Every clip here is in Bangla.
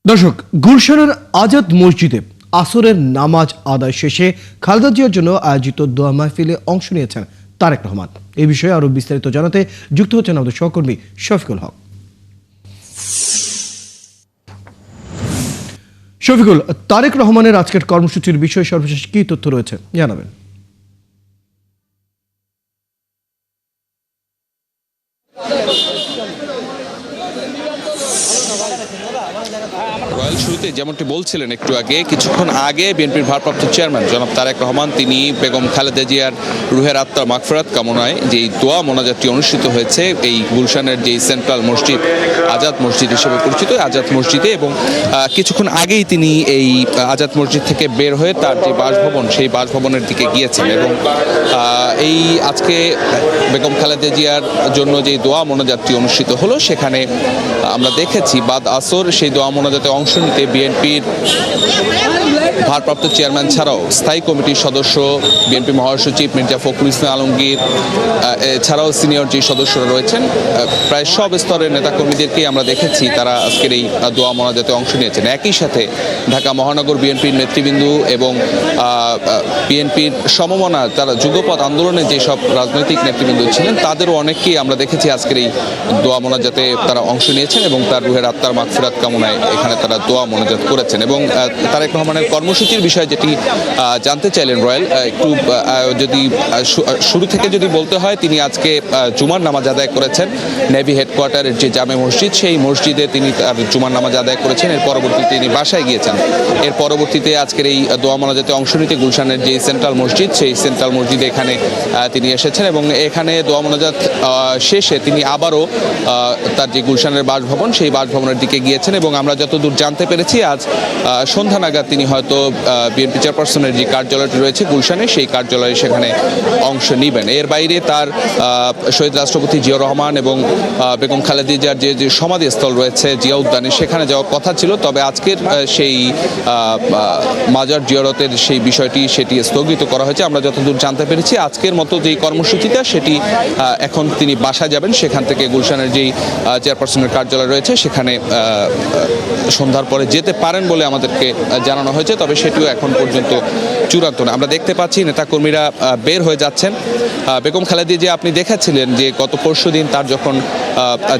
দর্শক, গুলশানের আজাদ মসজিদে আসরের নামাজ আদায় শেষে খালেদা জিয়ার জন্য আয়োজিত দোয়া মাহফিলে অংশ নিয়েছেন তারেক রহমান। এই বিষয়ে আরো বিস্তারিত জানাতে যুক্ত হচ্ছেন আমাদের সহকর্মী শফিকুল হক। শফিকুল, তারেক রহমানের আজকের কর্মসূচির বিষয়ে সর্বশেষ কি তথ্য রয়েছে জানাবেন? রয়্যাল শুরুতে যেমনটি বলছিলেন একটু আগে, কিছুক্ষণ আগে বিএনপির ভারপ্রাপ্ত চেয়ারম্যান জনাব তারেক রহমান তিনি বেগম খালেদা জিয়ার রুহের আত্মার মাগফিরাত কামনায় যেই দোয়া মোনাজাতটি অনুষ্ঠিত হয়েছে এই গুলশানের যেই সেন্ট্রাল মসজিদ, আজাদ মসজিদ হিসেবে পরিচিত আজাদ মসজিদে, এবং কিছুক্ষণ আগেই তিনি এই আজাদ মসজিদ থেকে বের হয়ে তার যে বাসভবন সেই বাসভবনের দিকে গিয়েছেন এবং এই আজকে বেগম খালেদা জিয়ার জন্য যে দোয়া মোনাজাতটি অনুষ্ঠিত হলো সেখানে আমরা দেখেছি বাদ আসর সেই দোয়া মোনাজাতে অংশ নিতে বিএনপির ভারপ্রাপ্ত চেয়ারম্যান ছাড়াও স্থায়ী কমিটির সদস্য, বিএনপি মহাসচিব মির্জা ফখরুল ইসলাম আলমগীর ছাড়াও সিনিয়র যে সদস্যরা রয়েছেন প্রায় সব স্তরের নেতাকর্মীদেরকেই আমরা দেখেছি তারা আজকের এই দোয়া মোনাজাতে অংশ নিয়েছেন। একই সাথে ঢাকা মহানগর বিএনপির নেতৃবৃন্দ এবং বিএনপির সমমনা তারা যুগপৎ আন্দোলনে যেসব রাজনৈতিক নেতৃবৃন্দ ছিলেন তাদেরও অনেককেই আমরা দেখেছি আজকের এই দোয়া মোনাজাতে তারা অংশ নিয়েছেন এবং তার রুহের আত্মার মাগফিরাত কামনায় এখানে তারা দোয়া মোনাজাত করেছেন। এবং তারেক রহমানের কর্মসূচির বিষয়ে যেটি জানতে চাইলেন রয়্যাল, একটু যদি শুরু থেকে যদি বলতে হয়, তিনি আজকে জুমার নামাজ আদায় করেছেন নেভি হেডকোয়ার্টারের যে জামে মসজিদ সেই মসজিদে তিনি তার জুমার নামাজ আদায় করেছেন। এর পরবর্তীতে তিনি বাসায় গিয়েছেন। এর পরবর্তীতে আজকের এই দোয়া মোনাজাতে অংশ নিতে গুলশানের যে সেন্ট্রাল মসজিদ সেই সেন্ট্রাল মসজিদে এখানে তিনি এসেছেন এবং এখানে দোয়া মোনাজাত শেষে তিনি আবারও তার যে গুলশানের বাসভবন সেই বাসভবনের দিকে গিয়েছেন এবং আমরা যতদূর জানতে পেরেছি আজ সন্ধ্যা নাগাদ তিনি হয়তো বিএনপি চেয়ারপারসনের যে কার্যালয়টি রয়েছে গুলশানে সেই কার্যালয়ে সেখানে অংশ নেবেন। এর বাইরে তার শহীদ রাষ্ট্রপতি জিয়াউর রহমান এবং বেগম খালেদা জিয়ার যে সমাধিস্থল রয়েছে জিয়া উদ্যানে সেখানে যাওয়ার কথা ছিল, তবে আজকের সেই মাজার জিয়ারতের সেই বিষয়টি সেটি স্থগিত করা হয়েছে। আমরা যতদূর জানতে পেরেছি আজকের মতো যেই কর্মসূচিটা সেটি এখন তিনি বাসায় যাবেন, সেখান থেকে গুলশানের যেই চেয়ারপারসনের কার্যালয় রয়েছে সেখানে সন্ধ্যার পরে যেতে পারেন বলে আমাদেরকে জানানো হয়েছে, তবে সেটিও এখন পর্যন্ত চূড়ান্ত না। আমরা দেখতে পাচ্ছি নেতাকর্মীরা বের হয়ে যাচ্ছেন। বেগম খালেদা জিয়া আপনি দেখেছিলেন যে গত পরশুদিন তার যখন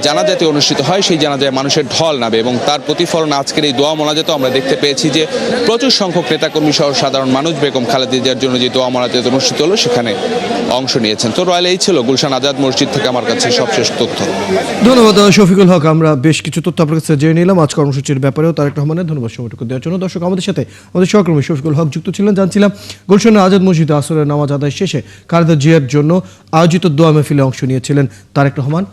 জানাজাতে অনুষ্ঠিত হয় সেই জানাজায় মানুষের ঢল নামে এবং তার প্রতিফলন আজকের এই দোয়া মোনাজাতে আমরা দেখতে পেয়েছি যে প্রচুর সংখ্যক নেতাকর্মী সহ সাধারণ মানুষ বেগম খালেদা জিয়ার জন্য যে দোয়া মোনাজাত অনুষ্ঠিত হলো সেখানে অংশ নিয়েছেন। তো রয়্যাল এই ছিল গুলশান আজাদ মসজিদ থেকে আমার কাছে সবশেষ তথ্য। ধন্যবাদ শফিকুল হক। আমরা বেশ কিছু তথ্য আপনার কাছে জেনে নিলাম আজ কর্মসূচির ব্যাপারেও। তারেক রহমানের ধন্যবাদ সময়টুকু দেওয়ার জন্য। দর্শক, আমাদের সাথে আমাদের সহকর্মী শফিকুল হক যুক্ত ছিলেন। জানছিলাম গুলশানের আজাদ মসজিদে আসরের নামাজ আদায় শেষে খালেদা জিয়ার জন্য আয়োজিত দোয়া মাহফিলে অংশ নিয়েছিলেন তারেক রহমান।